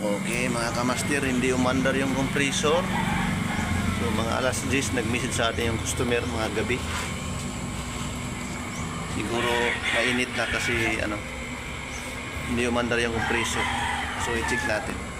Okay mga kamaster, hindi umandar yung compressor. So mga alas 10 nag-message sa atin yung customer mga gabi. Siguro mainit na kasi hindi umandar yung compressor. So i-check natin.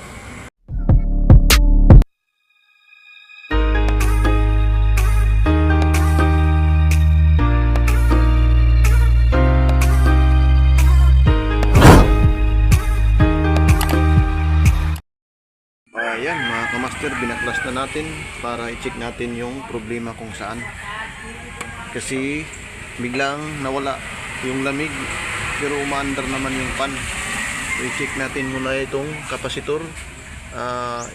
Ayan mga kamaster, binaklas na natin para i-check natin yung problema kung saan. Kasi biglang nawala yung lamig pero umaandar naman yung fan. So i-check natin muna itong kapasitor.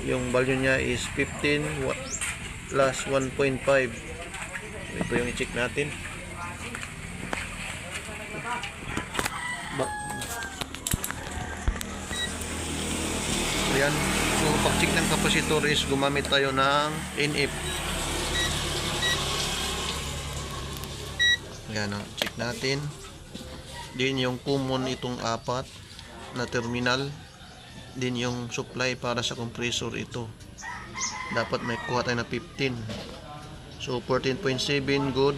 Yung value niya is 15 plus 1.5. Ito yung i-check natin. Ayan. So pag-check ng kapasitor is gumamit tayo ng NF. Ayan, check natin. Din yung common itong apat na terminal. Din yung supply para sa compressor ito. Dapat may kuha tayo na 15. So 14.7 good.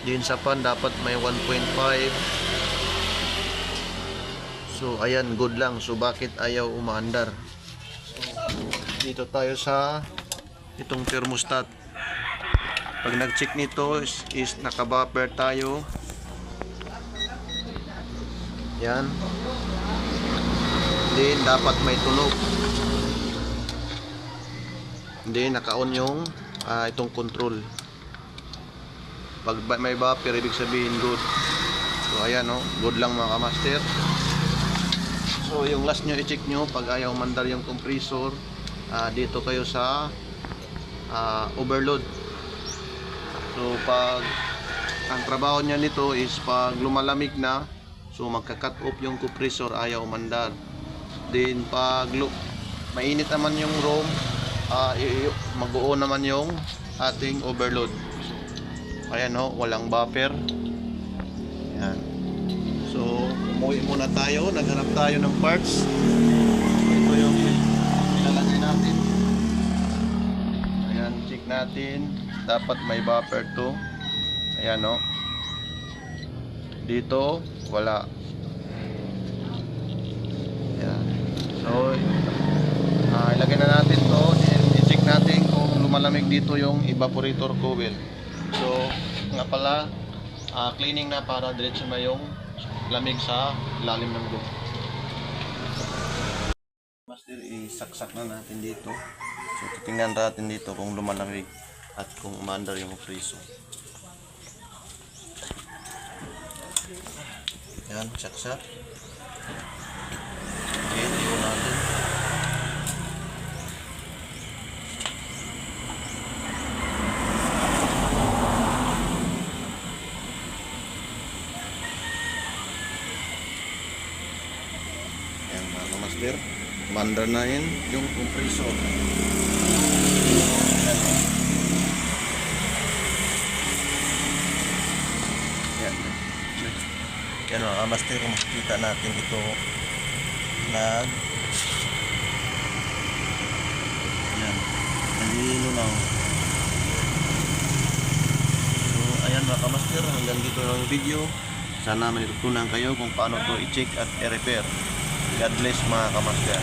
Din sa fan dapat may 1.5. So ayan, good lang. So bakit ayaw umaandar? Dito tayo sa itong thermostat. Pag nag-check nito is naka-buffer tayo. Yan. Then dapat may tunog. Then naka-on yung itong control. Pag may buffer ibig sabihin good. So ayan good lang mga kamaster. So yung last nyo i-check nyo pag ayaw mandar yung compressor, dito kayo sa overload. So pag ang trabaho niya nito is pag lumalamig na, so magka-cut off yung compressor, ayaw umandar. Then pag mainit naman yung room, mag-o-on naman yung ating overload. Ayan walang buffer. Ayan. So umuwi muna tayo, naghanap tayo ng parts. Ito yung ilalagay natin. Ayan, check natin. Dapat may buffer to. Ayan dito wala. Ayan. So ilagay na natin to. I-check natin kung lumalamig dito yung evaporator coil. So nga pala cleaning na para diretso na yung lamig sa lalim ng loob. Master, isaksak na natin dito. So titingnan natin dito kung lumalamig at kung umandar yung preso. Yan, saksak. Okay, iwan natin. Yan mga master, umandar na yun yung compressor. Yan mga master, kung makikita natin ito yan, nalilino na. So ayan mga kamaster, hanggang dito lang yung video. Sana may natutunan kayo kung paano to i-check at i-repair. God bless mga kamaster.